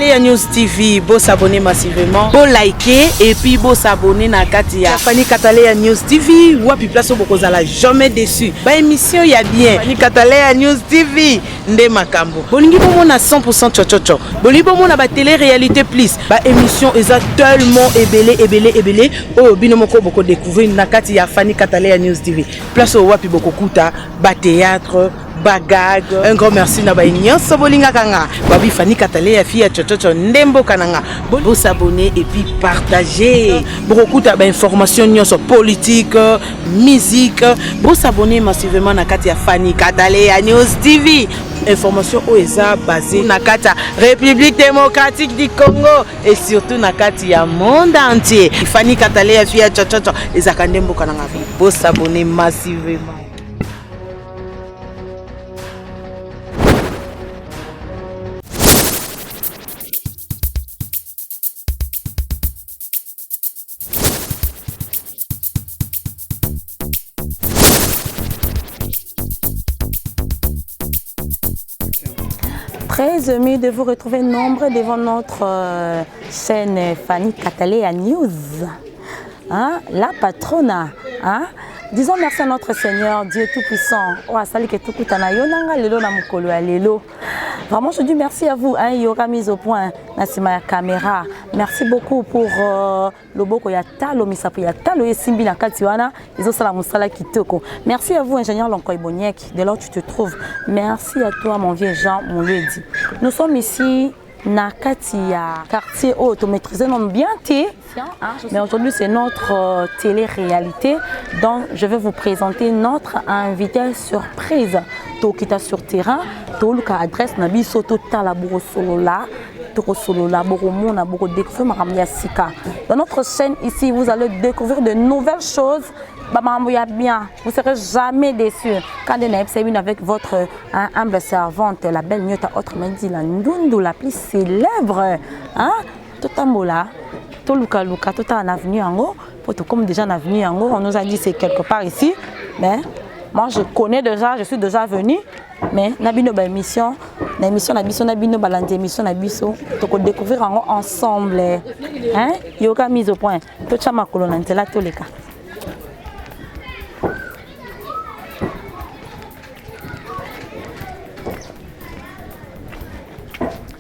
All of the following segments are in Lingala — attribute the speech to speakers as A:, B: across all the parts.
A: Kataleya News TV, beau s'abonner massivement, beau liker et puis beau s'abonner na Katia. Fanny Kataleya News TV, wapi place au bokozala jamais déçu. Ba émission ya bien. Fanny Kataleya News TV, nde makambo. Bolingi bomo na 100% chochocho. Bolingi bomo na ba télé-réalité plus. Ba émission eza tellement ébélé. Oh bino moko boko découvrir na Katia Fanny Kataleya News TV. Place au wapi boko kuta, ba théâtre, bagag. Un grand merci na ba nyonso bolinga kanga. Babi Fanny Kataleya fille chochocho ndembo kananga. Bon s'abonner et puis partager. Beaucoup de informations nyonso politique, musique. Bon s'abonner massivement na Katia Fanny Kataleya News TV. Information OESA basée na Katia République démocratique du Congo et surtout na Katia monde entier. Fanny Kataleya fille chochocho ezaka ndembo kananga. Bon s'abonner massivement.
B: Très heureux de vous retrouver nombreux devant notre chaîne Fanny Kataleya News. Hein? La patronne. Hein? Disons merci à notre Seigneur, Dieu Tout-Puissant. Vraiment, je dis merci à vous. Il y aura mise au point la caméra. Merci beaucoup pour le beau Koyatalo, Misapuyatalo et Simbi Nakatiwana. Merci à vous, ingénieur Lonkoy Boniek, de là où tu te trouves. Merci à toi, mon vieux Jean, mon lieu dit. Nous sommes ici. Nakatia, quartier haut, tu maîtrises non bien mais aujourd'hui c'est notre télé-réalité donc je vais vous présenter notre invité surprise. Tokita sur terrain, Toluka adresse Nabi Soto Talaburo Solola, Toro Solola, Boromona, Boro Dekfeu, Maramia Sika. Dans notre chaîne ici, vous allez découvrir de nouvelles choses. Bien, vous ne serez jamais déçus. Quand vous êtes avec votre humble servante, la belle Nyota, autrement dit la Ndundu, la plus célèbre. Hein? Tout un mot là, tout Luka, tout un avenue en haut. Comme déjà un avenue en haut, on nous a dit c'est quelque part ici. Mais moi je connais déjà, je suis déjà venu. Mais Nabino ba émission, Nabino balandi émission Nabiso, to découvrir en haut ensemble. Hein? Yoga mise au point. Tout ça ma colonne, c'est là tous les cas.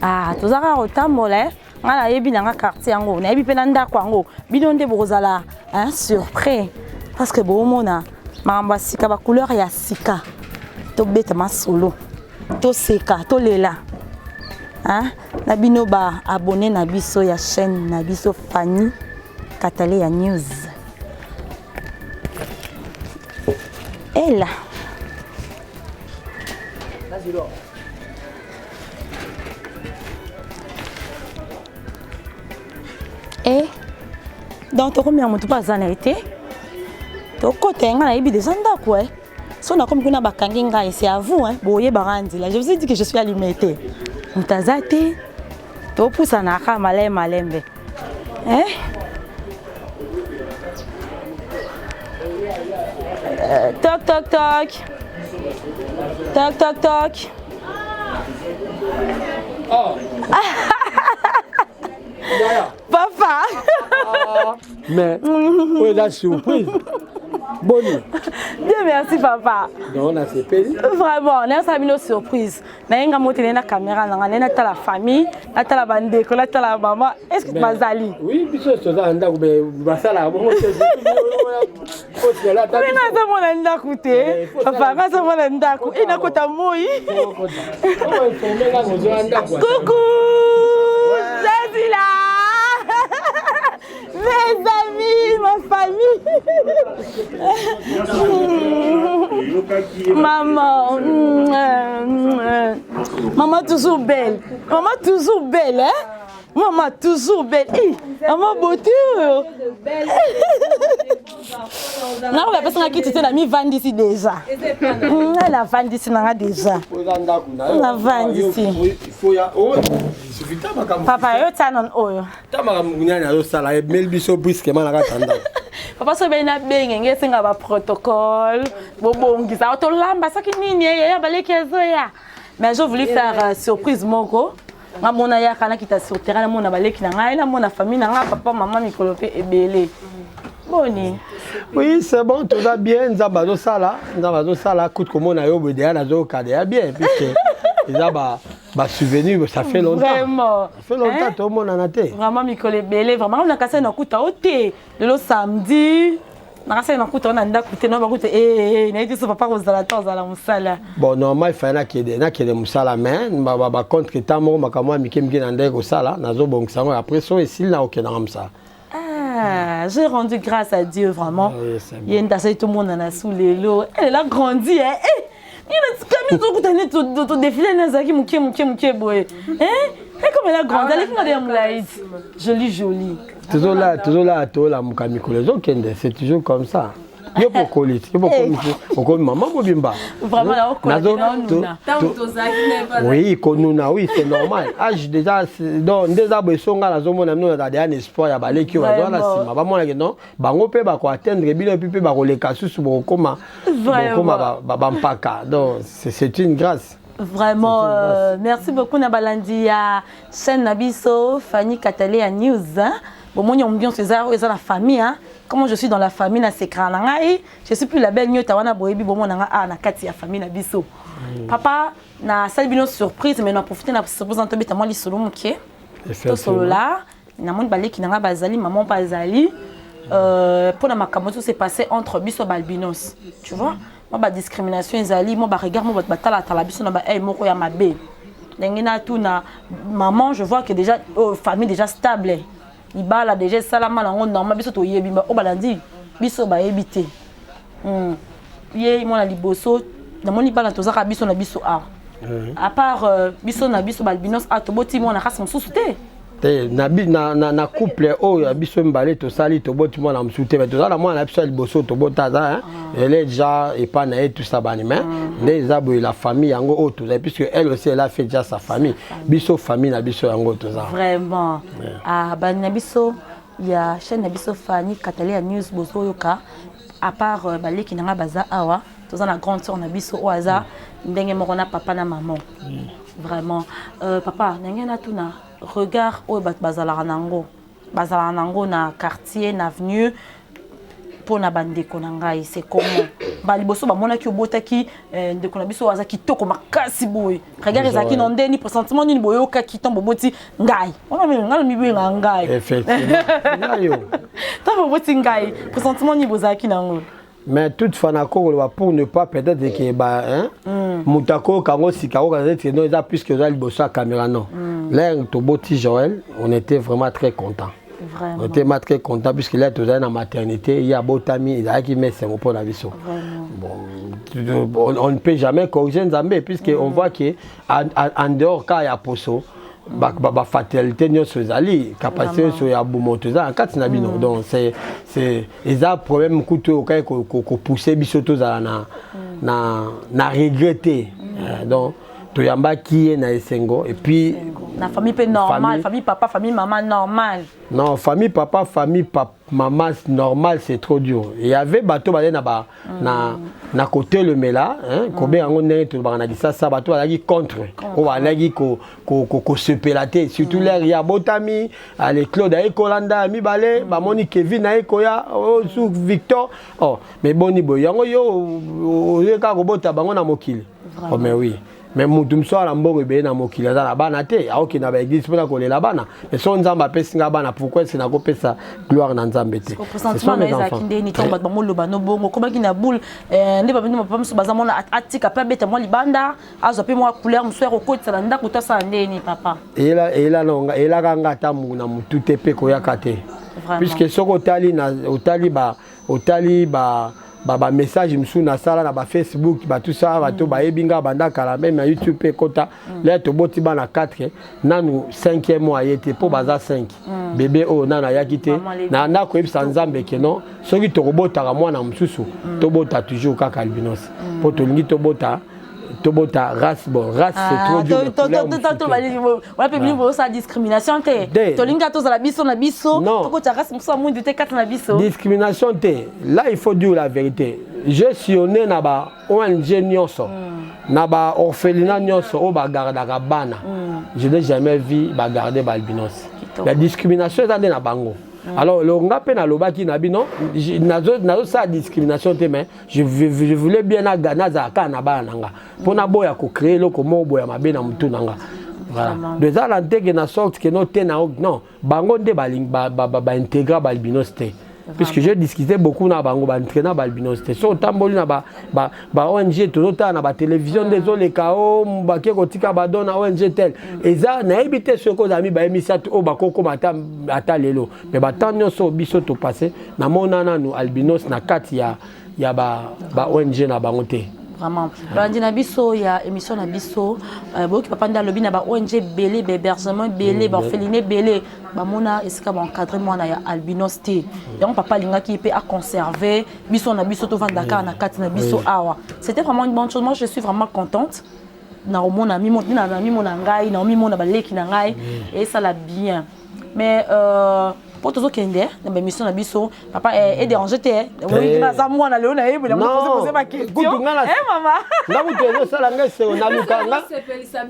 B: Ah, tout ça au tambolé. Voilà, il y a un quartier en haut. Il y a un ndako en haut. Bidon de Brozala, hein, surpris. Parce que bon, mona, ma sika, ma couleur ya sika. To bête ma solo. To seka, to lela. Hein? Nabino ba abonné Nabiso ya chaîne Nabiso Fanny Kataleya News. Et là. Et donc, tu as combien de temps de été? Tu as côté des quoi? Si on a comme une bakanginga ici à vous, hein, boye barandi là. Je vous ai dit que je suis alimentée. Mutazate, tu pousse à naka malembe. Hein? Toc toc toc. Toc toc toc. Oh. Papa.
C: Mais, où est la surprise? Bonne.
B: Dieu merci papa.
C: Donc on a ces pays.
B: Vraiment, on a une surprise. On a une caméra, on a la famille, on a la bande, on a la maman. Est-ce que tu m'as allé?
C: Oui, puis c'est ça, on a ça.
B: Coucou, je suis là. Mes amis, ma famille. Maman, maman toujours belle. Maman toujours belle, hein? Maman toujours belle. Maman beauté. Non, la personne qui tu as mis vendre ici déjà. Elle a vendu ici déjà. On a vendu ici. Papa, tu as un oyo. Papa, so bien bien, c'est un protocole. Mais je voulais faire surprise moko. nga mona ya kana kita sur terrain mona baleki na ngai na mona famille na nga papa maman mikolo pe ebele boni.
C: Oui, c'est bon, tout va bien. Nous avons ça là. Écoute, comment on a eu le déa, nous avons bien. Puisque ils ont souvenir, ça fait longtemps.
B: Vraiment.
C: Ça fait longtemps, tout le monde en a été.
B: Vraiment, Mikolo Belé, vraiment, on a cassé nos coups à ôter. Le samedi, on a cassé nos coups, on a écouté, on a écouté, on a dit, papa, vous allez attendre, vous allez moussala.
C: Bon, normalement, il fallait qu'il y ait des moussala, mais contre temps, moi, Mikem Gendé, au sala, nazo bon, ça, après, ça, ici, là, aucun homme ça.
B: Ah, j'ai rendu grâce à Dieu, vraiment. Il y a une tasse, tout le monde en a sous les lots. Elle a grandi, hein. Il y a une tasse, tout défilé, Nazaki, mouké, boy. Hein? Et comme elle a grandi, elle est moulaïd. Jolie.
C: Toujours là, la Moukamiko, les autres, c'est toujours comme ça. Yo pour coller, maman Bobimba.
B: Vraiment là,
C: oui, oui, c'est normal. Âge déjà déjà besonga la zone na no da espoir ya baleki wa dans la sima. Ba mona que non, bango pe ba ko atteindre bilo pe ba ko le kasusu bo koma. Ba mpaka. Donc c'est une grâce.
B: Vraiment, merci beaucoup Nabalandi à chaîne Nabiso, Fanny Katalé à News. Bon, moi, on c'est la famille. Hein. Comment je suis dans la famille, je suis plus la belle Nyota wana boyebi bon na na kati ya famille na biso. Papa na salbino surprise mais na profiter na surprise en tobeta moi li solo muke. To solo là, na mon balé ki na bazali maman bazali pour na makambo tout s'est passé entre biso balbinos. Tu vois? Moi ba discrimination ezali, moi ba regard moi ba tala biso na ba moko ya mabe. Ndengena tout na maman, je vois que déjà famille déjà stable. Ibala déjà salama na normal biso to yebi o balandi biso ba ebité ye mo na liboso na moni bala to zaka biso na biso à part biso na biso balbinos to boti mo na khas mususu te na couple o biso mbale to sali to boti mo na mususu te mais to zala mo na biso liboso to botaza elle est déjà et pas na tout ça bani mais les abo la famille yango o to puisque elle aussi elle a fait déjà sa famille biso famille na biso yango to za vraiment bani na biso ya chaîne na biso Fanny Katalé News bozo yoka à part baleki na baza awa to za na grande sœur na biso o aza ndenge moko na papa na maman vraiment papa ndenge na tuna regard o bazala nango na quartier na avenue pour na bandeko na ngai c'est comment baliboso ba mona ki obotaki ndeko na biso waza kitoko makasi boy regard ezaki na ndeni pressentiment ni boyoka kitombo boti ngai ona ngalo mibe ngai
C: effectivement yo
B: ta boti ngai pressentiment ni bozaki nango.
C: Mais toute fanako pour ne pas peut-être que mutako kango sikao quand non ça plus que le bossa caméra non là toboti Joël on était vraiment très content. On était très content puisque là tout dans la maternité il y a botami il a qui met c'est pour la vision. Bon on ne peut jamais corriger Nzambe puisque on voit que en dehors quand il y a poso ba fatalité nyonso ezali capacité so ya bumotoza en kati na bino donc c'est eza problème kuto ko pousser biso tozala na regretter donc toyamba qui na esengo et puis
B: la famille peut normal famille papa famille maman normal
C: non famille papa maman normal c'est trop dur il y avait bateau balé na côté le mela hein combien yango ndenge to bana disa ça bateau alaki contre o alaki ko se pelater surtout l'air ya botami ale Claude ay Kolanda mi balé ba moni Kevin ay koya sous Victor oh mais boni boy yango yo ka ko bota bango na mokili oh mais oui mais mutum so ala mbongo be na mokili za na bana te aoki na ba église pona ko lela bana mais so nzamba pesi nga bana pourquoi c'est na ko pesa gloire na nzambe te
B: c'est ça mes enfants ni tomba ba moloba no bongo ko baki na boule ndi ba bino papa so bazamona atika pa beta mo libanda azo pe mo couleur mswero ko tsala ndako to sa ndeni papa
C: ela nonga ela kanga tamu na mutu te pe ko yakate puisque soko otali ba message msu na sala na ba Facebook ba tout ça ba to ba ebinga banda kala même na YouTube pe kota là to boti ba na 4 nanu 5e mois yete po baza 5 bébé o nana yakite na na ko ebisa nzambe ke non soki to kobota ka mwana msusu to bota toujours kaka albinos po to lingi to bota race bon race c'est trop dur
B: on peut bien ça discrimination te to linga to za la biso na biso to ko ta race musa mundu te 4 na biso
C: discrimination te là il faut dire la vérité j'ai sillonné na ba ONG nyonso na ba orphelinat nyonso o ba gardaka bana. Je n'ai jamais vu ba garder ba albinos. La discrimination est na bango. Alors le ngape na lobaki na bino nazo sa discrimination te mais je voulais bien na za ka na bana nga. Pona boya ko créer loko mo boya mabe na mutu nanga. Voilà. De ça l'antenne na sorte que non bango nde ba intégrer ba albinos te. Puisque j'ai discuté beaucoup na bango ba entraîner ba albinos te. So tamboli na ba ONG tout na ba télévision désolé kao mbake kotika ba dona ONG tel. Et ça na éviter ce que ami ba émission o ba koko mata ata lelo. Mais ba tanyo so biso to passé na monana nu albinos na kati ya ba ONG na bango te.
B: Vraiment. Lundi na biso ya émission na biso boki papa nda lobi na ba ONG belé hébergement belé ba orphelinat belé ba mona esika ba encadrement na ya albinos te. Donc papa linga qui peut à conserver biso na biso to vandaka na kati na biso awa. C'était vraiment une bonne chose. Moi je suis vraiment contente. Na mona mi mona ngai na mi mona ba leki na ngai et ça l'a bien. Mais pour tous kende na émission na biso papa est dérangé te oui na za mwana leo na yebo na poser ma question maman
C: na mutu ça la ngese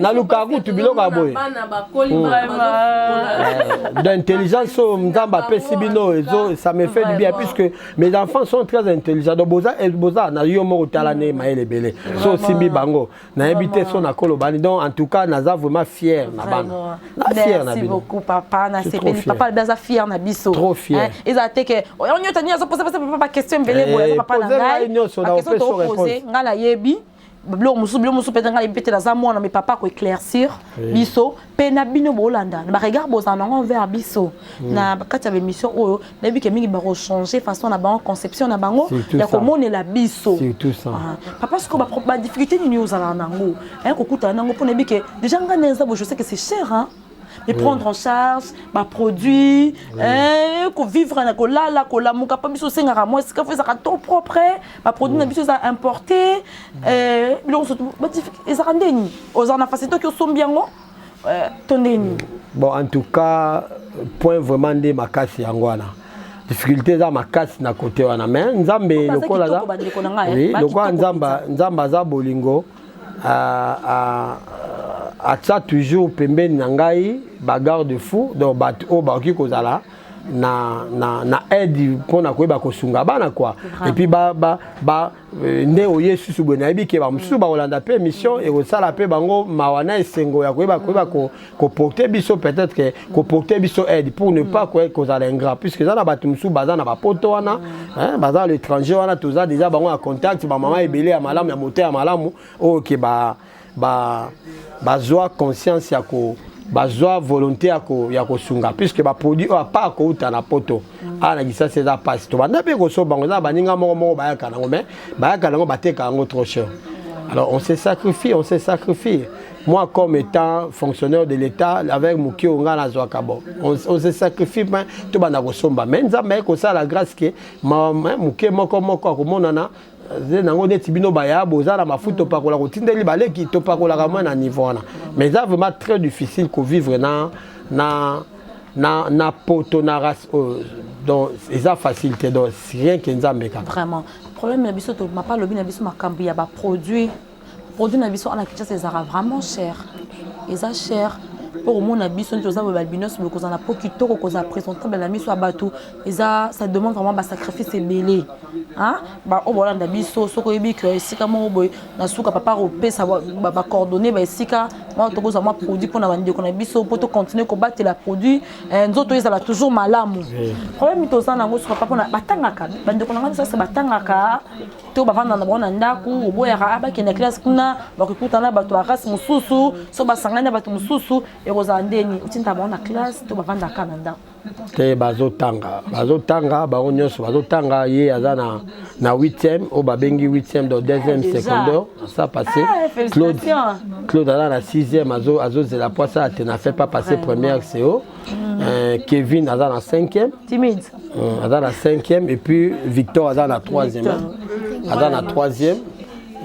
C: na luka kutu biloko boye d'intelligence mzamba pesi bino ezo ça me fait du bien puisque mes enfants sont très intelligents donc boza na yo mo tala ne maele belé so simbi bango na habité son na kolobani donc en tout cas naza vraiment fier na bana
B: merci beaucoup papa na sepeli papa baza fier na biso.
C: Trop fier.
B: Ils ont été que on y a tenu à se poser pas question belé papa na ngai. La question to poser ngala yebi. Blo musu peut-être ngala peut-être za mwana mais papa ko éclaircir biso pe na bino bolanda. Ba regard bozana on vers biso. Na kati ya émission oyo na bi ke mingi ba changer façon na ba conception na bango ya ko monela biso.
C: C'est tout ça.
B: Papa ce que ba difficulté ni nous ala nango. Hein ko kuta nango pour na bi ke déjà ngana za je sais que c'est cher hein. De prendre en charge ma produit ko vivre na ko la ko la muka pa biso senga ka moi ce que fait ça ton propre ma produit na biso ça importé biloko surtout ba ça rendeni aux en facilité que sont bien tondeni.
C: Bon en tout cas point vraiment de makasi yangwana difficulté za makasi na côté wana mais nzambe lokola za oui lokola nzamba za bolingo à ça toujours pembeni na ngai bagarre de fou donc bato o bakoki kozala na aide pona koyeba kosunga bana quoi et puis nde oye susu bwe nayebi ke bamosusu bakolanda mpe émission ekosala mpe bango mawana esengo ya koyeba koporte biso peut-être ke koporte biso aide pour ne pas kozala ingrat puisque eza na bato mosusu baza na bapoto wana baza na l'étranger wana toza déjà bango ya contact bamama ebele ya malamu ya moto ya malamu oyo ke bazwa conscience ya ko bazwa volonté ya kosunga puisque ba produit a pas ko uta na poto ana gisa c'est ça passe to banda pe ko so bango za baninga moko bayaka nango mais bayaka nango bateka nango trop cher. Alors on s'est sacrifié moi comme étant fonctionnaire de l'État avec Muki Onga na Zwakabo on s'est sacrifié mais to banda ko somba mais nzamba ko ça la grâce que Muki moko ko monana nango neti bino baya bozala mafuto pakola kotindeli baleki to pakola kama na niveau wana mais ça vraiment très difficile ko vivre na poto na race donc ça facilité donc rien que nzambe ka
B: vraiment problème na biso to mapa lobi na biso makambi ya ba produit na biso ana kicha c'est vraiment cher et ça cher pour mon abisso nous avons albinos mais qu'on a pas quitté qu'on a présentable la mise à bateau et ça demande vraiment un sacrifice belé hein bah au voilà d'abisso ce que yebi que si comme boy na suka papa repé ça va coordonner bah si ka moi to ko moi produit pour na bande qu'on abisso pour continuer combattre la produit nzoto ils a toujours malamu problème to ça na ngo suka papa na batangaka bande qu'on ça c'est batangaka to ba vanda na bona ndaku oboya ka abaki na classe kuna bakutana bato arasi mususu so basangana bato mususu ekozandeni utinta bona classe to ba vanda ka na ndaku
C: te bazotanga bango nyonso bazotanga ye aza na 8e o babengi 8e dans 2e secondaire ça passé Claude aza na 6e azozela poisa te na fait pas passer première CO Kevin aza na 5e
B: timide
C: aza na 5e et puis Victor aza na 3e aza na 3e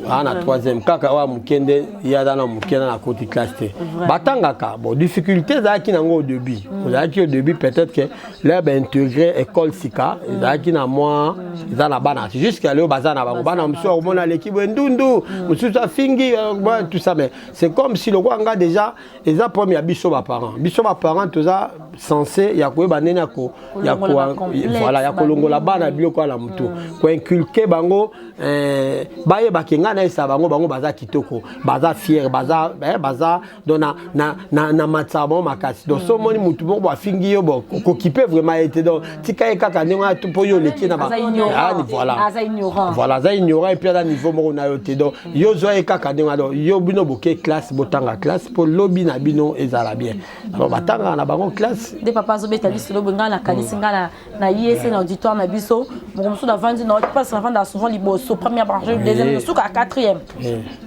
C: na troisième kaka wa mukende ya dana mukende na côté classe T batangaka bon difficulté za ki nango au début au début peut-être que là ben intégrer école sika za ki na moi za na bana jusqu'à là bazana ba bana mso au mona l'équipe ndundu mso ça fingi tout ça mais c'est comme si le roi déjà les a premier biso ba parents tout ça censé ya ko banena ko ya ko voilà ya ko longola bana biloko la mutu ko inculquer bango baye bakenga na esa bango baza kitoko baza fier baza dona na matsabo makasi donc so moni mutu bo afingi yo bo ko kipe vraiment été donc tika kaka nenga to po yo leki na ba voilà za ignorant et puis à niveau mo na yo te donc yo zo kaka nenga donc yo bino boke classe botanga classe pour lobby na bino ezala bien alors batanga na bango classe
B: des papas zo betali solo benga na kanisinga na IEC na auditoire na biso mo musu da vandi na passe na vanda souvent liboso première branche deuxième suka à quatrième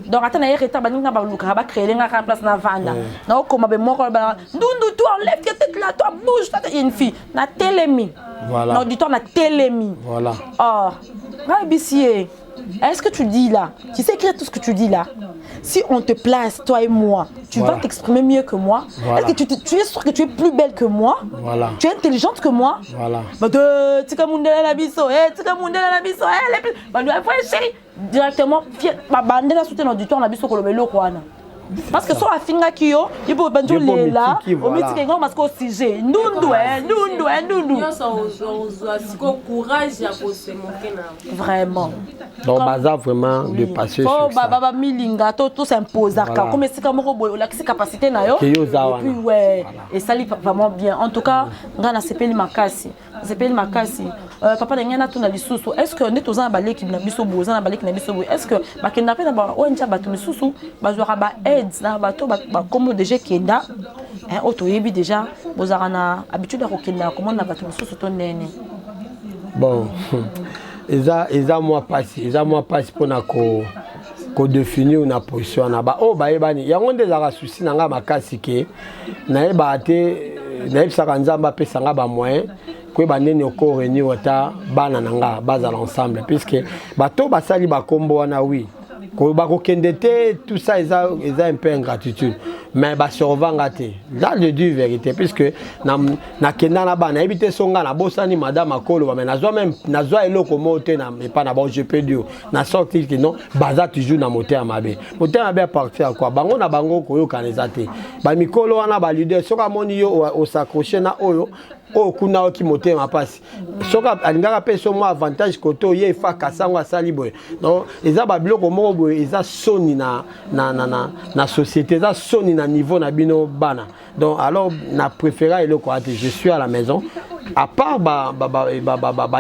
B: donc attends na retard baninga ba luka ba créer nga place na vanda na okoma be moko ba ndundu toi enlève ta tête là toi bouge ta une fille na télémi
C: voilà
B: na auditoire na télémi
C: voilà
B: Bissier, est-ce que tu dis là, tu sais écrire tout ce que tu dis là, si on te place, toi et moi, tu vas t'exprimer mieux que moi. Est-ce que tu es sûr que tu es plus belle que moi? Tu es intelligente que moi? Directement, parce que sur la finga qui yo, il peut pas jouer là, au métier qui est grand parce qu'au sujet, nous. Courage à bosser mon vraiment.
C: Donc baza vraiment de passer sur ça.
B: Baba milinga tout s'impose comme c'est comme robo la capacité na yo. Et puis ouais, et ça vraiment bien. En tout cas, ngana sepeli makasi. Sepeli makasi. Papa ngana tuna lisusu. Est-ce que net ozana balé ki na biso boza na balé ki na biso boy. Est-ce que ba kenda pe na ba onja ba tu lisusu ba zora ba aids na ba to ba comme déjà kenda. Auto yebi déjà bozara na habitude à kokenda comment na ba tu lisusu to nene.
C: Bon. Eza moi passe pour na ko définir une position na ba o ba yebani yango ndezaka souci nanga makasi ke na yeba te na yebisaka nzamba pesa nga ba moyen ko ba nene ko réunir ota bana nanga bazala ensemble puisque bato basali ba kombo wana oui ko ba ko kendete tout ça eza un peu ingratitude mais ba survanga te là je dis vérité puisque na kenda na bana ebité songa na bosani madame akolo mais na zwa eloko mote na mais pas na bon je peux dire na sorti que non baza toujours na moteur mabe partir à quoi bango na bango ko yo kaneza te ba mikolo wana ba leader soka moni yo o s'accrocher na oyo o kuna o ki moteur ma passe soka alingaka pe so mo avantage koto ye fa kasango asali boy donc eza ba biloko moko boy eza soni na société eza soni na niveau na bino bana donc alors na préféré eloko ate je suis à la maison à part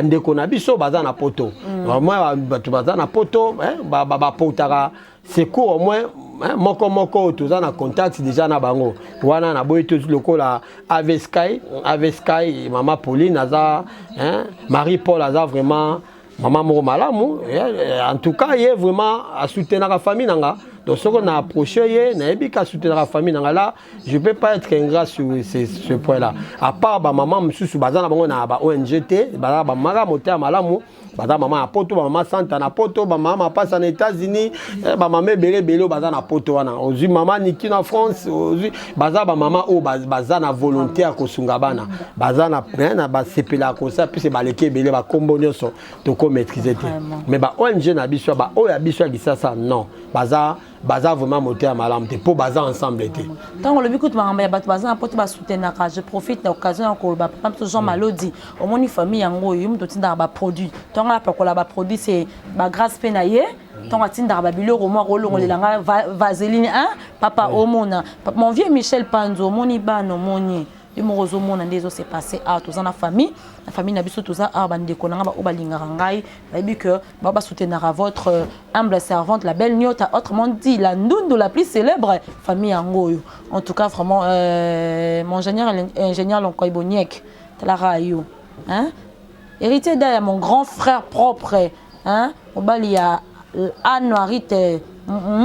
C: ndeko na biso baza na poto moi batu baza na poto ba potara secours au moins moko toza na contact déjà na bango wana na boy tout lokola Aveskai maman Pauline aza Marie Paul aza vraiment maman moko malamu en tout cas il est vraiment à soutenir la famille nanga donc ce qu'on a approché na ebika soutenir la famille nanga là je peux pas être ingrat sur ce point là à part ba maman mususu baza na bango na ba ONGT ba mara moteur malamu baza maman a poto ba maman santa na poto ba maman passe en États-Unis ba maman belé baza na poto wana ozu maman niki na France ozu baza ba maman o baza na volonté à kosunga bana baza na ba sepela ko ça puis c'est ba leke belé ba kombo nyonso to ko maîtriser te mais ba ONG na biso ba o ya biso ya ça non baza vraiment moteur malamu te po baza ensemble te
B: tant on le écoute ma ba baza poto ba soutenir je profite de l'occasion ko ba papa Jean Malodi au moni famille yango yum to tinda ba produit tant la pakola ba produit c'est ba grâce penaye tant tinda ba biloko mo rolongo lelanga vaseline papa omona mon vieux Michel Panzo moni bano moni Imorozo mona ndezo s'est passé à tous en famille la famille na biso tous a bande konanga ba obalingara ngai babi que ba soutenir votre humble servante la belle Nyota autrement dit la ndundu la plus célèbre famille Angoyo en tout cas vraiment mon ingénieur Lonkoy Boniek Talarayo héritier d'Aya mon grand frère propre obalia Anwarite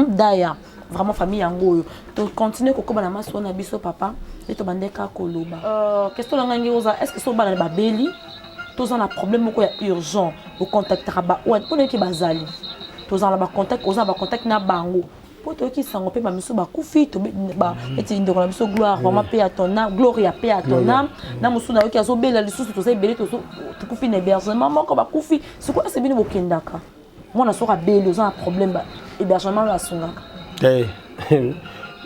B: Daya vraiment famille Angoyo to continuer kokoma na maso na biso papa et to bandeka koloba question la ngangi oza est-ce que so bana ba beli to za na problème ko ya urgent au contactera ba ou pour que bazali tozala ba contact oza ba contact na bango po to ki sango pe ba miso ba kufi to ba eti ndeko na biso gloire vraiment pe à ton âme gloria pe à ton âme na musu na yo ki azo bela lisusu to sai belé to kufi na hébergement moko ba kufi c'est quoi c'est bino bokendaka moi na soka bela oza un problème ba hébergement la sungaka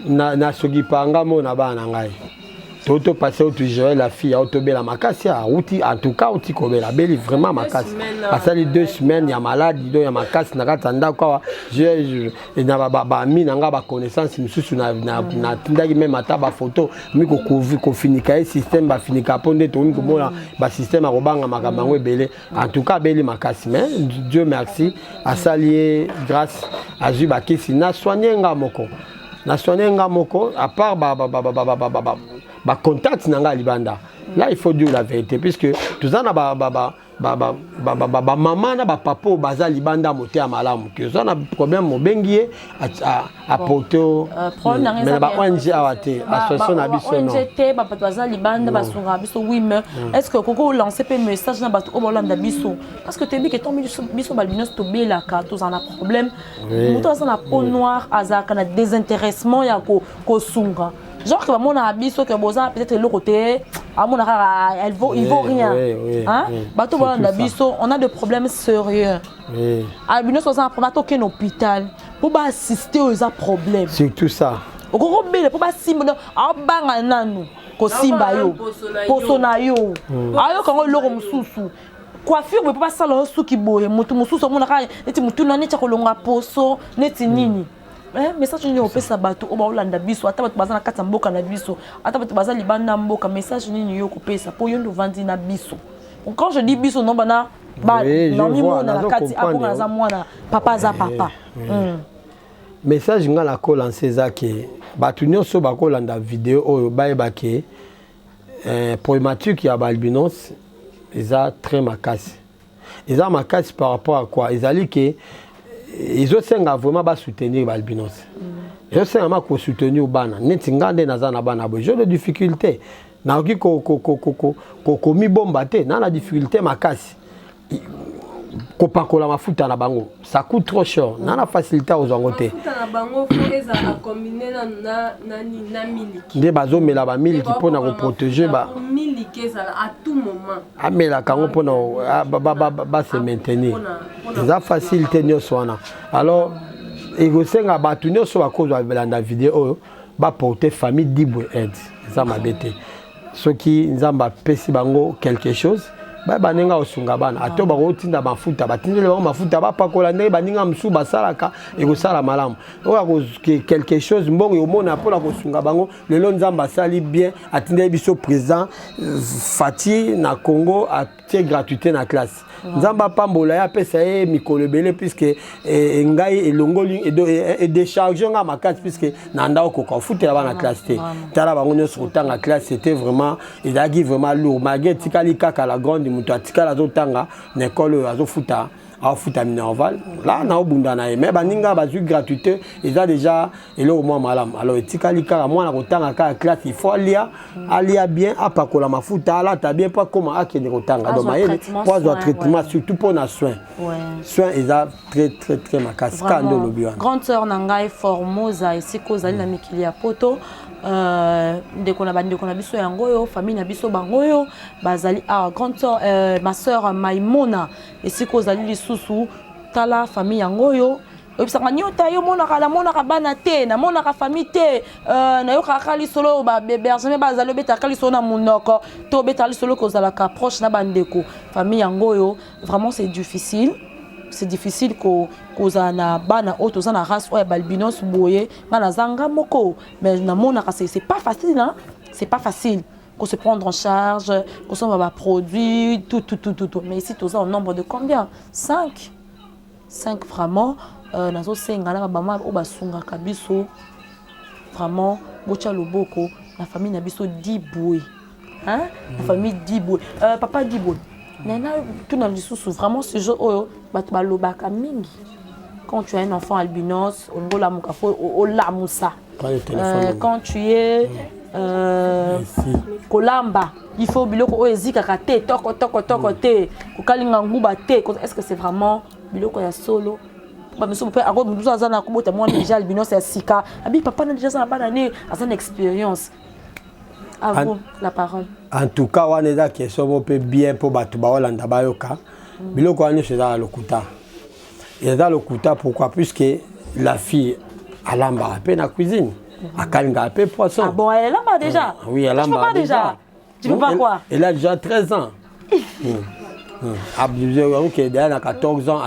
C: na soki panga mo na bana ngai toto passé au toujours la fille a autobela makasi a outi en tout cas outi kobela beli vraiment makasi asali 2 semaines ya malade do ya makasi na katanda kwa je na ba mina nga ba connaissance misusu na tindaki même ata ba photo mi ko finika e système ba finika ponde to ni ko mona ba système a robanga makambo ebele en tout cas beli makasi mais Dieu merci asali grâce à Juba kisi na soigner nga moko à part ba contact nanga libanda. Là il faut dire la vérité puisque tout ça na ba maman na ba papa baza libanda moté malamu que ça na problème mo bengié à poto mais ba ONG awate association na biso non
B: ONG ba baza libanda ba sunga biso oui mais est-ce que koko lancer pe message na bato obolanda biso parce que tu dis que ton biso balbinos to bela ka tous en a problème moto ça na peau noire azaka na désintéressement ya ko sunga genre que mon abisso que boza peut-être le côté à mon il vaut rien hein bateau bolanda biso on a des problèmes sérieux albinos on a problème à hôpital pour assister aux problèmes
C: c'est tout ça
B: okoko bele pour simba a banga nanu ko simba yo posona yo ayo kango loko mususu coiffure mais pas ça là suki boye mutu mususu mon aka neti mutu na neti kolonga poso neti nini message ni opesa bato oba olanda biso ata bato bazana kata mboka na biso ata bato bazali libanda mboka message ni yo kopesa po yo ndo vandi na biso quand je dis biso non bana ba non mi mona na kati aponga za mwana papa za papa
C: message nga la ko lancer za ke bato nyonso ba ko landa vidéo oyo ba ebake problématique ya albinos eza très makasi eza makasi par rapport à quoi ezali ke ils ont vraiment pas soutenir l'albinos. Ils ont vraiment pas soutenir bana. Neti ngande naza na bana bo. J'ai des difficultés. Na ki ko mi bomba te, na la difficulté makasi. Ko pakola mafuta na bango. Ça coûte trop cher. Na la facilité aux angoté.
D: Mafuta na bango faut eza a combiner na miliki.
C: Nde bazo mela ba miliki pona ko protéger ba.
D: Miliki eza à tout moment.
C: Amela kango pona ba se maintenir. C'est facilité nyonso wana. Alors egosenga bato nyonso bakozwa belanda vidéo ba porter famille dibwe aide. Ça m'a bêté. Ceux qui nzamba pesi bango quelque chose ba nenga osunga bana ato ba rotinda mafuta batindele ba mafuta ba pakola ndenge baninga msu basalaka ekosala malamu oya ko quelque chose mbongo yomona pona kosunga bango lelo nzamba sali bien atindele biso présent Fati na Congo a tie gratuité na classe nzamba pambola ya pesa e mikolo belé puisque ngai elongoli et décharger nga makati puisque nanda ko futela bana classe te tala bango nyonso tanga classe c'était vraiment ezaki vraiment lourd malgré tikali kaka la grande mutu atikala zotanga na école azofuta afuta Minerval là na obunda na mais baninga bazu gratuité eza déjà elo moi malam alors etikali kaka mwana kotanga ka classe il faut alia bien apakola mafuta ala ta bien pas comment akende kotanga donc mayele poids traitement surtout pour na soin soin eza très makasi kando lobiwa
B: grande sœur nangai Formosa ici kozali na mikili ya poto ndeko na biso yango yo famille na biso bango yo bazali grande sœur ma sœur Maimona ici kozali lisusu tala famille yango yo obisanga nyota yo mona bana te na mona ka famille te na yo ka kali solo ba berger bazali beta kali solo na munoko to beta solo kozala ka proche na bandeko famille yango yo vraiment c'est difficile koza na bana auto za na race oya balbinos boye na zanga moko mais na mona ka c'est pas facile hein c'est pas facile qu'on se prendre en charge qu'on se va produire tout mais ici tout ça au nombre de combien 5 vraiment nazo senga na ba mama o basunga kabiso vraiment bocha loboko la famille na biso diboué hein la famille diboué papa diboué nana tout na lisusu vraiment ce jeu oyo bato balobaka mingi quand tu as un enfant albinos on ngola mukafo o lamusa quand tu es kolamba il faut biloko o ezika ka te toko te ko kalinga nguba te est-ce que c'est vraiment biloko ya solo ba monsieur peut encore nous azana ko bota moi déjà albinos ya sika abi papa na déjà ça ba na ne azana expérience. À vous la parole.
C: En tout cas, on est là qui sont bien pour battre Baolanda Bayoka. Biloko on est chez la lokuta. Et dans le lokuta pourquoi puisque la fille a l'amba à peine à cuisine, à kalinga à peine poisson.
B: Ah bon, elle est là-bas déjà.
C: Oui, elle est là-bas déjà.
B: Tu peux pas quoi?
C: Elle a déjà 13 ans. Ok, à 14 ans,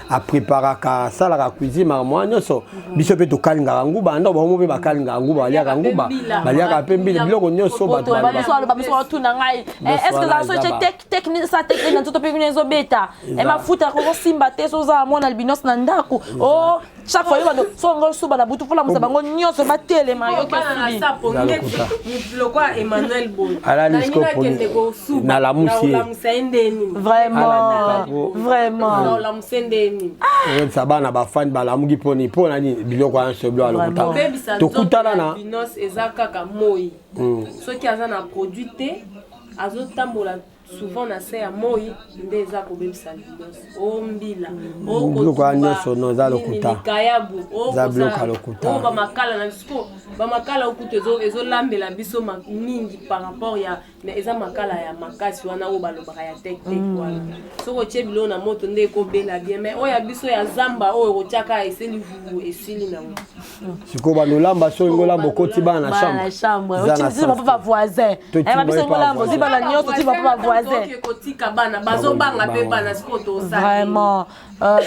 C: à préparer ça la cuisine, moi, non, so. Biso pe to kalinga nguba, ndo ba mo be ba kalinga nguba, alia nguba, balia ka pembi, biloko nyoso ba to.
B: Ba tout na ngai. Est-ce que ça c'est technique ça technique dans tout pe venu zo beta. Et ma futa ko simba te so za mon albinos na ndako. Oh, chaque fois yo so ngol suba na butu fula musa bango nyoso ba tele ma yo ke
D: Biloko Emmanuel Boy.
C: Ala lisko na la musie.
B: Vraiment, vraiment.
C: Ça va na ba fan ba la mugi poni pona ni biloko an seblo alo kuta. To kutana na
D: binos ezaka ka moi. Ce qui a na produit azo tambola souvent na se ya moi ndeza ko bebisa binos. O mbila. O
C: biloko an nyoso no za lokuta.
D: Kayabu. O
C: za biloko lokuta.
D: O ba makala na disco. Ba makala okuto ezo lambela biso mingi par rapport ya eza makala ya makasi wana o balobaka ya technique wana. Soko tie bilo na moto nde ko bela bien mais o ya biso ya zamba o rotiaka eseli vuvu esili na mo.
C: Siko ba no lamba so ngola bokoti ba na chambre.
B: Na chambre. O ti papa voisin. Eh ba biso ngola mbo ziba na nyoto ti papa voisin.
D: Kotika bana bazo banga pe bana siko to ça.
B: Vraiment.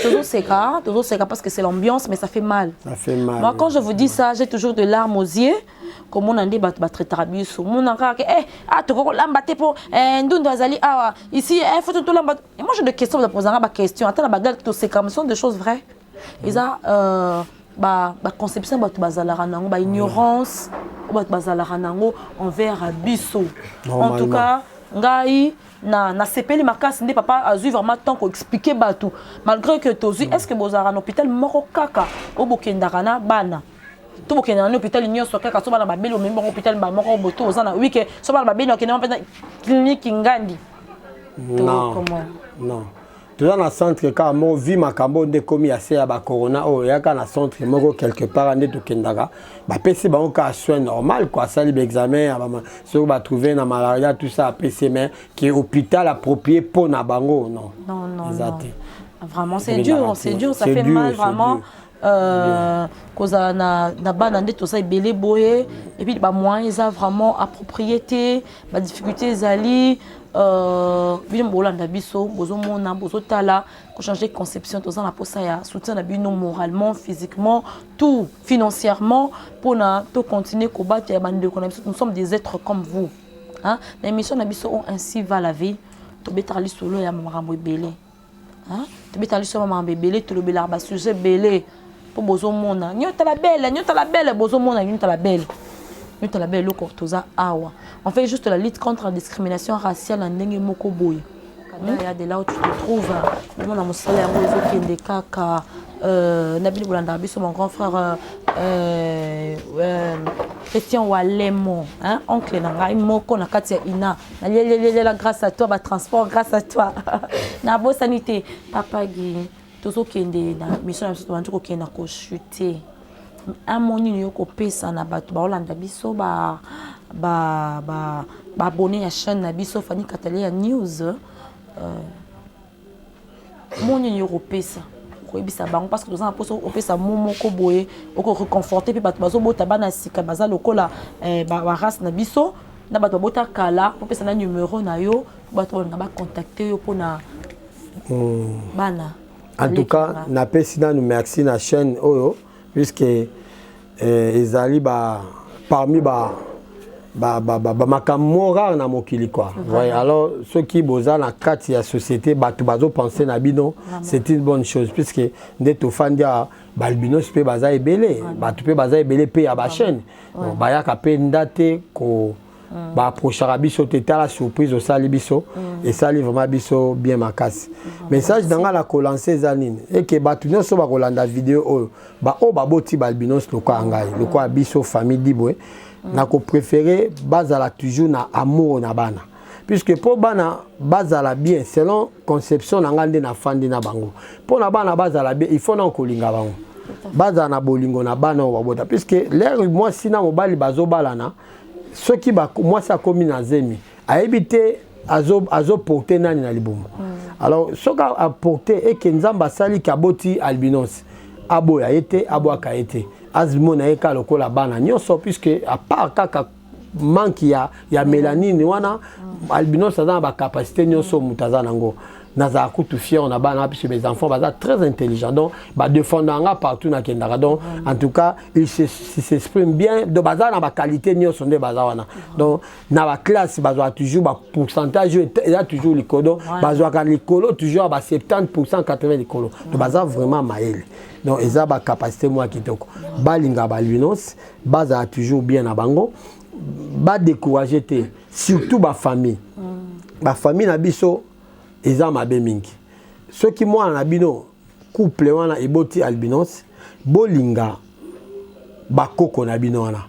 B: Toujours c'est cas parce que c'est l'ambiance mais ça fait mal.
C: Ça fait mal.
B: Moi quand je vous dis ça, j'ai toujours de larmes aux yeux. Comme on a dit ba traiter biso. Mon encore que to ko lamba te po ndundo azali awa. Ici faut tout lamba. Et moi j'ai des questions de poser ba question. Attends la bagarre tout c'est comme sont des choses vraies. Ils a ba conception ba bazalaka nango ba ignorance ba bazalaka nango envers biso. En tout cas, ngai na sepeli makasi nde papa azui vraiment tant ko expliquer batou malgré que tozi est-ce que bozara na hôpital moko kaka obokendaka na bana to bokenda na hôpital nyonso kaka so bana babelo membo hôpital ba moko boto ozana oui que so bana babelo okenda na clinique ngandi
C: non non dans le centre quand mo vi makambo nde komi assez ya ba corona o ya kana centre moko quelque part nde to kendaka ba PC ba on ka soin normal quoi ça libre examen so ba trouver na malaria tout ça PC mais qui est hôpital approprié pour na bango non
B: vraiment c'est dur ça fait mal vraiment cause na bana nde to ça belé boye et puis ba moyens ça vraiment à propriété ba difficulté zali bien bolanda biso bozo mona bozo tala ko changer conception to ça na posa ya soutien na bino moralement physiquement tout financièrement pour na to continuer ko battre bande ko na biso nous sommes des êtres comme vous hein la mission na biso on ainsi va la vie to betali solo ya makambo ebele hein to betali solo makambo ebele to lobela ba sujet belé pour bozo mona nyota la belle bozo mona nyota la belle le cortosa awa. On fait juste la lutte contre la discrimination raciale en ndenge moko boy. Il y a de là où tu te trouves. Mon amour salaire qui est des kaka. Nabil Boulanda biso mon grand frère Christian Walemo, hein, oncle nanga moko na katia ina. Na la grâce à toi ba transport grâce à toi. Na bo sanité papa gi tozo kende na mission na biso to kende ko chuter. Amoni yoko pesa na bato baolanda biso ba abonné à chaîne na biso Fanny Katalia News moni yoko pesa ko ebisa bango parce que nous avons poso opesa momo ko boye oko reconforter pe bato bazo bota bana sika baza lokola ba race na biso na bato bota kala opesa na numéro na yo bato na ba contacter yo pona bana.
C: En tout cas na pesina nous merci na chaîne oyo puisque ezali parmi makambo rare na mokili quoi. Alors ceux qui boza na kati ya société bato bazo penser na bino c'est une bonne chose puisque nde to fandia balbinos pe baza ebele bato pe baza ebele pe ya ba chaîne bayaka pe ndate ko ba approchera biso teta la surprise au sali biso et sali vraiment biso bien makasi message danga la ko lancer zanine et que bato nyonso ba kolanda vidéo oyo ba boti balbinos loko ngai loko biso famille dibwe na ko préférer bazala toujours na amour na bana puisque pour bana bazala bien selon conception na ngande na fandi na bango pour na bana bazala bien il faut na kolinga bango bazala na bolingo na bana o babota puisque l'air moi sina mobali bazobalana ceux qui ba moi ça komi na zemi a éviter azo porter nani na libumu alors ce qu'a apporté et que nzamba sali kaboti albinos aboya été aboaka été azimo na eka lokola bana nyonso puisque à part kaka manque ya mélanine wana albinos a ba capacité nyonso mutaza nango naza kutu fier na bana puisque mes enfants baza très intelligents donc ba défendanga partout na kendaka donc en tout cas ils s'expriment bien de baza na ba qualité nyonso nde baza wana donc na ba classe baza toujours ba pourcentage il y a toujours les codos baza ka les colos toujours ba 70% 80 les colos donc baza vraiment maël donc ils ont ba capacité moi kitoko balinga balbinos baza toujours bien na bango ba décourager te surtout ba famille na biso eza mabe mingi ceux qui moi na bino couple wana eboti albinos bolinga bakoko na bino wana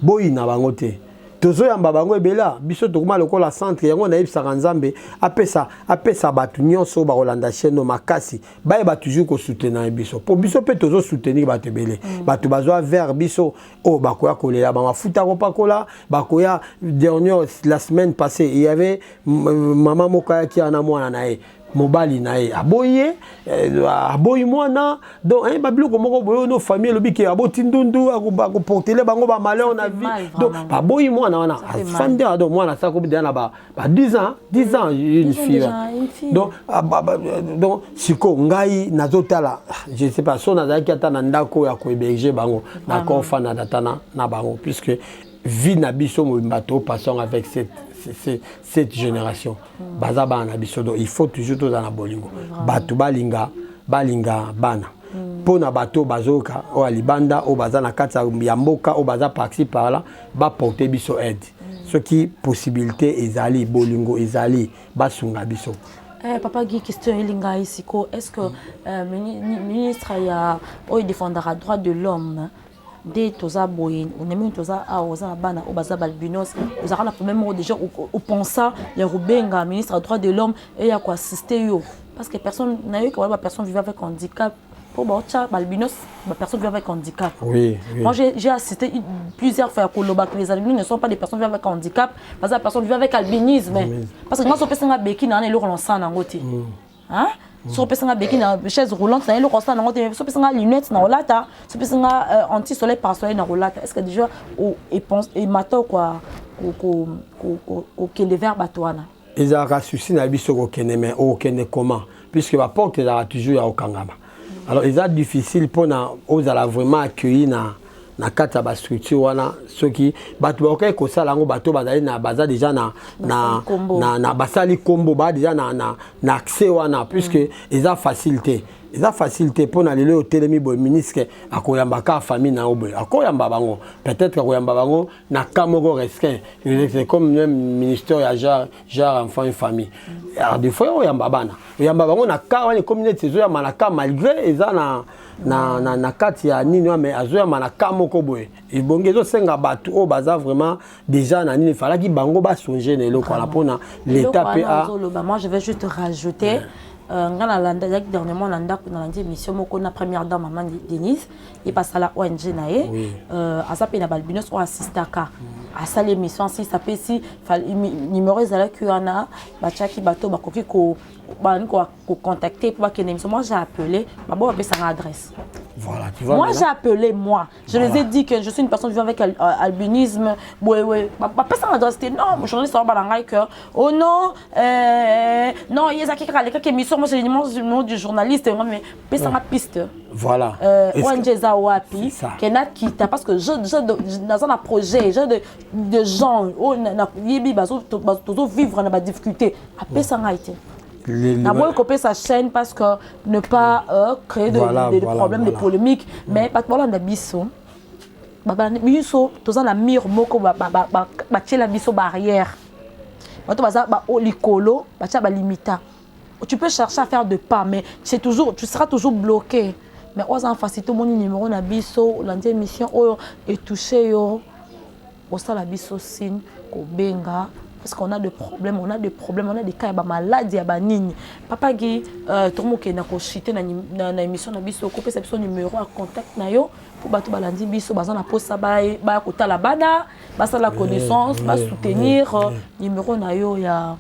C: boyina bango te tozoyamba bango ebela biso tokoma lokola centre yango na yebisaka nzambe apesa bato nyonso bakolanda chaîne makasi bayeba toujours kosoutenir biso po biso mpe tozosoutenir bato ebele bato bazwa vers biso oyo bakoya kolela bamafuta kopakola bakoya dernière la semaine passée il y avait mama moko ayaki ana mwana na ye mobali na ye aboyi mwana donc babiloko moko boyo no famille lobi ke aboti ndundu akoportele bango ba malheur na vie donc aboyi mwana wana afande donc mwana sa ko bidana ba 10 ans une fille donc siko ngai nazotala je sais pas so nazaki ata na ndako ya ko héberger bango na kofa na datana na bango puisque vie na biso mo mbato passons avec cette génération bazaba na biso donc il faut toujours tout dans la bolingo bato balinga bana pona bato bazoka o alibanda o bazana kata ya mboka o baza parti par là ba porter biso aide ce qui possibilité ezali bolingo ezali basunga biso.
B: Papa Guy, question elinga isiko, est-ce que ministre ya o défendra droit de l'homme des toza boyen on aime toza a oza bana o baza balbinos vous avez la première mot déjà au pensa ya rubenga ministre droit de l'homme et ya quoi assister yo parce que personne n'a eu que personne vivant avec handicap pour bacha balbinos personne vivant avec handicap.
C: Oui.
B: Moi j'ai assisté plusieurs fois que les albinos ne sont pas des personnes vivant avec handicap parce que personne vivant avec albinisme parce que moi so pesa nga beki na le relançant na ngote hein so pesa nga beki na chaise roulante na le constat na ngote so pesa nga lunettes na olata so pesa nga anti soleil par soleil na olata est-ce que déjà et pense et mato quoi ko kende vers batwana
C: ezaka souci na biso ko kende mais o kende comment puisque la porte est toujours à okangama alors il est difficile pour na ozala vraiment accueillir na kata ba structure wana ceux qui bato ba ko kosala ngo bato bazali na baza déjà na basali combo ba déjà na accès wana puisque ils a facilité pour na lelo telemi bo ministre akoyamba ka famille na obo akoyamba bango peut-être akoyamba bango na kamoko restreint c'est comme même ministère ya genre enfant et famille alors des fois oyamba bana oyamba bango na ka wana communauté zo ya malaka malgré eza na kati ya nini mais azoya malaka moko boye ibonge zo senga bato o baza vraiment déjà na nini fala ki bango ba songer na eloko la pona l'état PA.
B: Moi je vais juste rajouter dernièrement dans l'émission moko na première dame maman Denise et passe à la ONG nae a sapé na balbinos o assistaka à ça l'émission si ça peut si numéro ezala kuana bachaki bato bakoki ko contacter pour que l'émission moi j'ai appelé bon avec son adresse.
C: Voilà, tu vois.
B: Moi j'ai appelé je les ai dit que je suis une personne vivant avec albinisme. Pas ça adresse non, mon journaliste ça va que oh non non, il y a quelqu'un émission moi c'est le nom du journaliste mais pas ça piste.
C: Voilà.
B: ONG za wapi kenat kita parce que je dans un projet de gens na yebi bazo vivre na ba difficulté après ça a été n'a pas copier sa chaîne parce que ne pas créer de problèmes, de polémiques, mais pas de problème de biso. Biso, tous en a mire moko la biso barrière. Tu vas au licolo, ba limita. Tu peux chercher à faire de pas, mais c'est toujours, tu seras toujours bloqué. Mais aux enfants, si tout le monde numéro na biso, l'émission est touché yo, au la biso signe, ko benga. parce qu'on a des problèmes, on a des cas, il y a maladie, il y a nini. Papa Guy, tout le monde qui est dans l'émission na biso, couper son numéro à contact na yo pour battre balandi biso, bazana poste ça ba kota la bana, basa la connaissance, ba soutenir numéro na yo ya.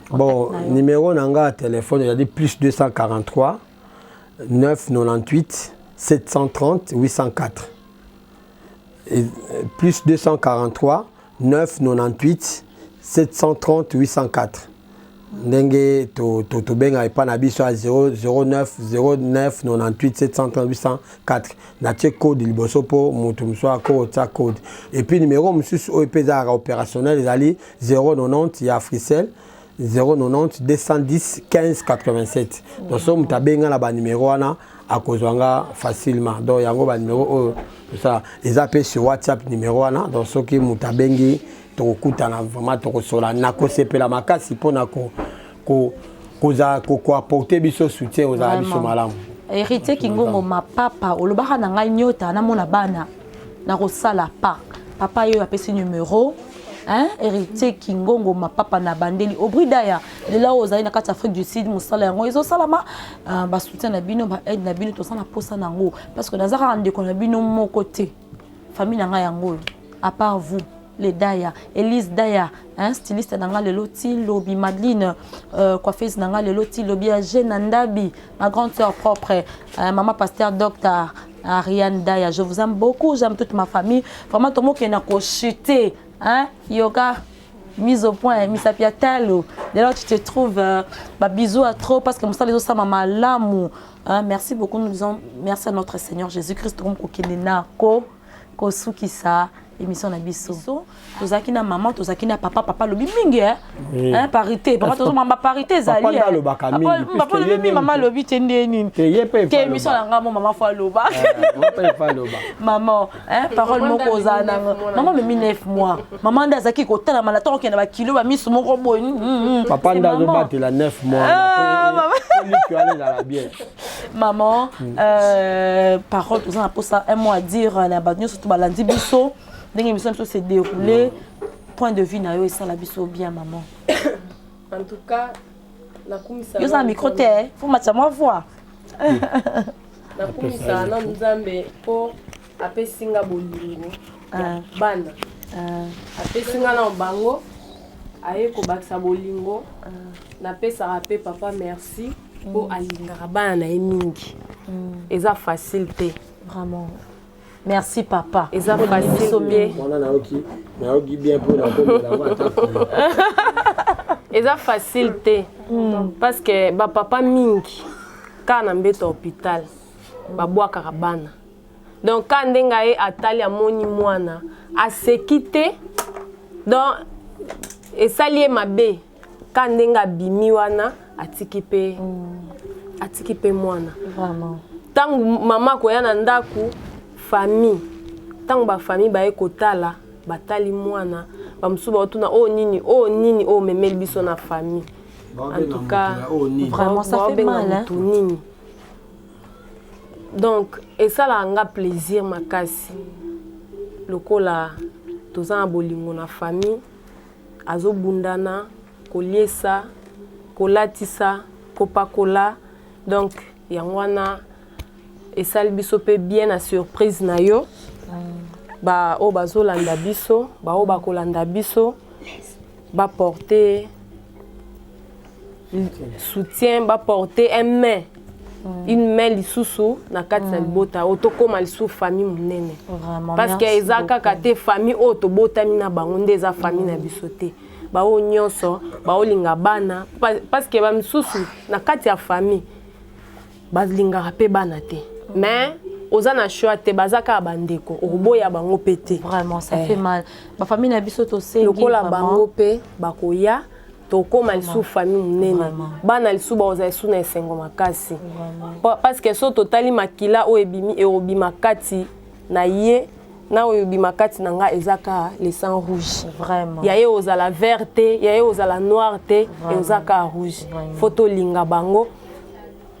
C: Bon, numéro nanga téléphone, il y a dit plus 243 998 730 804. Et plus 243 998 730 804. Ndenge to benga ipana biso à 09 98 730 804. Na check code liboso po mutu mso ko ta code. Et puis numéro mususu opeza opérationnel ezali 090 ya Fricel 090 210 15 87. Donc so muta benga la ba numéro ana akozwanga facilement. Donc yango ba numéro ça ils appellent sur WhatsApp numéro ana donc so ki muta bengi tokutana vraiment tokosola nakosepela makasi mpona ko apporter biso soutien aux biso malamu.
B: Héritier Kingongo ma papa olobaka na ngai nyota na mona bana na kosala pa papa yo apesi numéro hein Héritier Kingongo ma papa na bandeli obridaya de là aux na kati Afrique du Sud musala yango izo salama ba soutien na bino ba aide na bino to sana posa nango parce que nazaka ande ko na bino mon côté famille na ngai yango à part vous les Daya, Elise Daya, hein, styliste dans le loti, lobby Madeline, coiffeuse dans le loti, lobby Nandabi, ma grande sœur propre, maman pasteur docteur Ariane Daya. Je vous aime beaucoup, j'aime toute ma famille. Vraiment, tout le monde qui est chuté, hein, yoga, mise au point, mise à pied talo. Dès lors, tu te trouves, bisous à trop parce que nous sommes les autres, maman, l'amour. Merci beaucoup, nous disons merci à notre Seigneur Jésus-Christ, qui est nako, kosukisa. Émission na biso tozaki na maman tozaki na papa lobi mingi hein parité papa tozo mamba parité zali
C: papa lo bakami
B: papa lobi maman lobi tende nini ke émission na ngamo maman fa loba maman hein parole moko za na maman me 9 mois maman ndazaki ko tala mala to ke na ba kilo ba miso moko boy
C: papa ndazo batela 9 mois
B: maman parole tozo na posa un mois à dire na ba nyo surtout balandi biso. L'émission s'est déroulée, point de vue nayo et ça la biso bien maman.
D: En tout cas, la commission.
B: Yo ça micro terre, faut mettre ma voix.
D: La commission na nzambe po apé singa bolingo. Bana. Apé singa na bango. Aye ko baksa bolingo. Na pesa rapé papa merci po alinga bana na mingi. Eza facilité.
B: Vraiment. Merci papa.
D: Et ça facile bien. Et ça facilité. Parce que ba papa mingi quand on est à l'hôpital, ba bois karabana. Donc quand ndenga e atali amoni mwana, a se quitter donc et salier mabe quand ndenga bimi wana atikipe mwana.
B: Vraiment.
D: Tant maman ko yana ndaku famille tant ba famille ba ekotala batali mwana ba musuba otuna o nini o memeli biso na famille en tout cas
B: vraiment ça fait mal hein
D: donc et ça la nga plaisir makasi lokola tozana bolingo na famille azobundana koliesa kolatisa kopakola donc yangwana et ça biso pe bien à surprise na yo ba o bazolanda biso ba o bakolanda biso ba porter soutien ba porter une main lisusu na kati na libota otokoma lisusu famille munene parce que ezaka kate famille oto botami na bango ndeza famille na biso te ba o nyonso ba olinga bana parce que ba misusu na kati ya famille balinga pe bana te. Mais aux anachois te bazaka bandeko oboya bango pété
B: vraiment ça fait mal ma famille na biso to sengi
D: lokola bango pe bakoya to koma lisu famille nene bana lisu baoza lisu na esengo makasi parce que so totali makila o ebimi e obima kati na ye na o ebima kati na nga ezaka le sang rouge
B: vraiment
D: ya ye ozala verte ya ye ozala noir te e ozaka rouge photo linga bango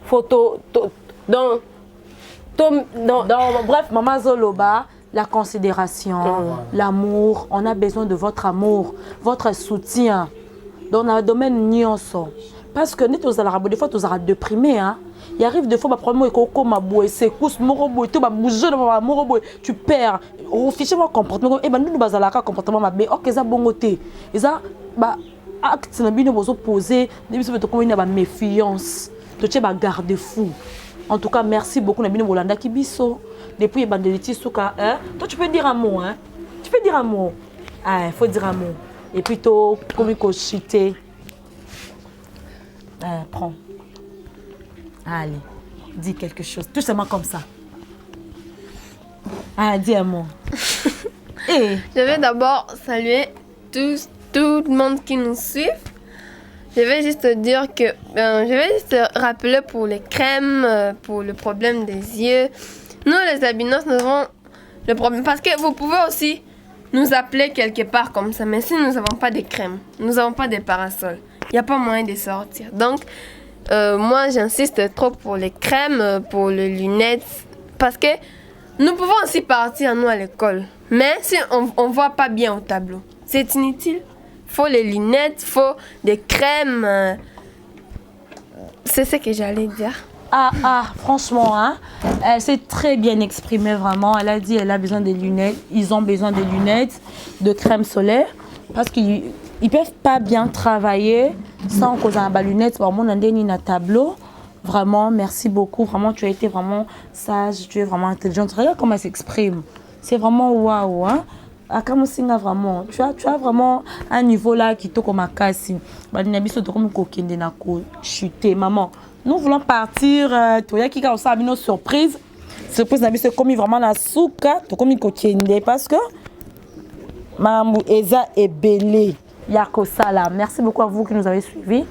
D: photo donc bref, maman Zoloba,
B: la considération, l'amour. On a besoin de votre amour, votre soutien dans le domaine nyonso. Parce que nous, des fois, nous sommes déprimés. Hein? Il arrive des fois, des problèmes comme secousse, tu perds. Au fichier, mon comportement, et ben nous, nous avons un comportement, mais ok, ça bon côté. Et ça, acte, nous poser, nous avons une méfiance, tu sais, garde-fou. En tout cas, merci beaucoup, Nabino Bolanda Kibiso. Depuis Ebandeliti Souka, toi, tu peux dire un mot, hein? Tu peux dire un mot. Ah, il faut dire un mot. Et puis, toi, comme il faut chuter. Prends. Allez, dis quelque chose, tout simplement comme ça. Ah, dis un mot.
E: Je vais d'abord saluer tout le monde qui nous suit. Je vais juste dire que, je vais juste rappeler pour les crèmes, pour le problème des yeux. Nous, les albinos, nous avons le problème. Parce que vous pouvez aussi nous appeler quelque part comme ça. Mais si nous n'avons pas de crème, nous n'avons pas de parasol, il n'y a pas moyen de sortir. Donc, moi, j'insiste trop pour les crèmes, pour les lunettes. Parce que nous pouvons aussi partir, nous, à l'école. Mais si on ne voit pas bien au tableau, c'est inutile. Il faut les lunettes, il faut des crèmes. C'est ce que j'allais dire.
B: Franchement, hein, elle s'est très bien exprimée, vraiment. Elle a dit qu'elle a besoin des lunettes. Ils ont besoin des lunettes, de crème solaire. Parce qu'ils ne peuvent pas bien travailler sans cause de lunettes. Vraiment, on a un tableau. Vraiment, merci beaucoup. Vraiment, tu as été vraiment sage, tu es vraiment intelligente. Regarde comment elle s'exprime. C'est vraiment waouh, hein. Akamusinga vraiment, tu as vraiment un niveau là qui te comme à casser. Balinabiso to comme kokende na ko chuter maman. Nous voulons partir to ya kika osa bino surprise. Surprise na biso comme vraiment na souka to comme kokende parce que Mamou Eza est belé. Yakosala. Merci beaucoup à vous qui nous avez suivis.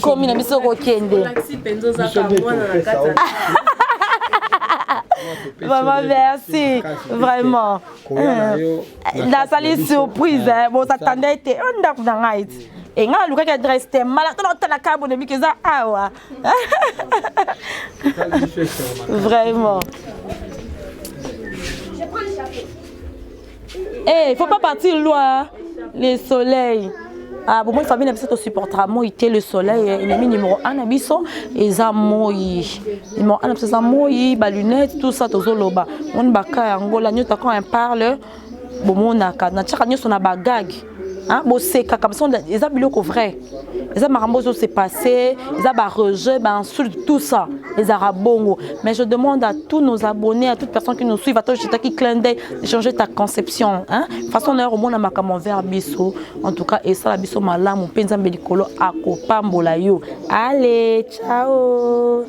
B: Comme na biso kokende. Vraiment, merci. Vraiment. La salle surprise. Bon, ça t'attendait. Et nga luka qui dresse te malade dans la carbone de Mikeza awa. Vraiment. Eh, faut pas partir loin. Les soleils. Ah, bon, moi, famille n'a pas supportera moi, il le soleil, ennemi numéro 1 abisso, et ça moi, numéro 1 c'est ça moi, ba lunettes, tout ça, tout zoloba. On baka angola, nous quand on parle, bon, on a quand na chaka nous on a bagag. Hein, bon c'est comme ça, ils ont biloko vrai. Ils ont marambozo s'est passé, ils ont rejet, insulte, tout ça, les arabongo. Mais je demande à tous nos abonnés, à toute personne qui nous suit, à toi qui clin d'œil, de changer ta conception. Hein, de toute façon, on a au monde à makamon vers biso. En tout cas, et ça la biso malam, on pense à belikolo, à kopambola yo. Allez, ciao.